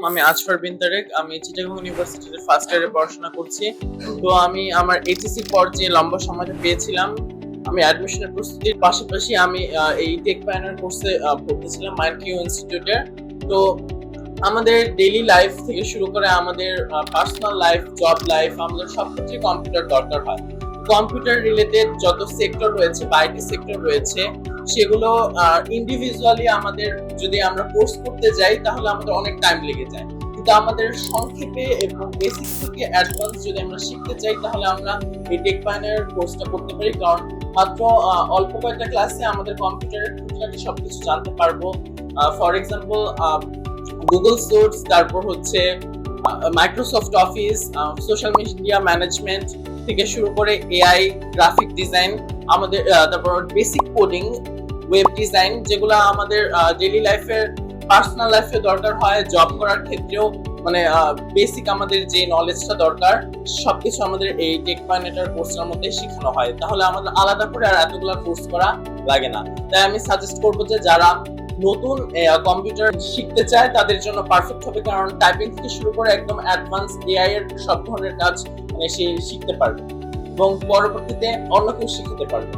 আমি আজফার বিন তারেক। আমি চিটাগং ইউনিভার্সিটিতে ফার্স্ট ইয়ারে পড়াশোনা করছি। তো আমি আমার এইচএসসি পর যে লম্বা সময়টা পেয়েছিলাম, আমি অ্যাডমিশনের প্রস্তুতির পাশাপাশি আমি এই টেক প্ল্যানার কোর্সে পড়তেছিলাম মাইন্ডকিউ ইনস্টিটিউটে। তো আমাদের ডেইলি লাইফ থেকে শুরু করে আমাদের পার্সোনাল লাইফ, জব লাইফ, আমাদের সবক্ষেত্রে কম্পিউটার দরকার হয়। কম্পিউটার রিলেটেড যত সেক্টর রয়েছে বা আইটি সেক্টর রয়েছে, সেগুলো ইন্ডিভিজুয়ালি আমাদের যদি আমরা কোর্স করতে যাই তাহলে আমাদের অনেক টাইম লেগে যায়। কিন্তু আমাদের সংক্ষেপে এবং বেসিক থেকে অ্যাডভান্স যদি আমরা শিখতে চাই তাহলে আমরা এই টেক প্ল্যানার কোর্সটা করতে পারি, কারণ মাত্র অল্প কয়েকটা ক্লাসে আমাদের কম্পিউটারের খুঁটিনাটি সবকিছু জানতে পারবো। ফর এক্সাম্পল গুগল সোর্স, তারপর হচ্ছে Microsoft office, social media management থেকে শুরু করে এআই, গ্রাফিক ডিজাইন, আমাদের তারপর বেসিক কোডিং, ওয়েব ডিজাইন, যেগুলো আমাদের ডেইলি লাইফের পার্সোনাল লাইফে দরকার হয়, জব করার ক্ষেত্রেও মানে বেসিক আমাদের যে নলেজটা দরকার সবকিছু আমাদের এই টেক প্ল্যানেটার কোর্সের মধ্যে শেখানো হয়। তাহলে আমাদের আলাদা করে আর এতগুলা কোর্স করা লাগে না। তাই আমি সাজেস্ট করবো যে যারা নতুন কম্পিউটার শিখতে চায় তাদের জন্য পারফেক্ট হবে, কারণ টাইপিং থেকে শুরু করে একদম অ্যাডভান্স এআই এর সব ধরনের কাজ মানে সে শিখতে পারবে এবং পরবর্তীতে অন্য কেউ শিখাতে পারবে।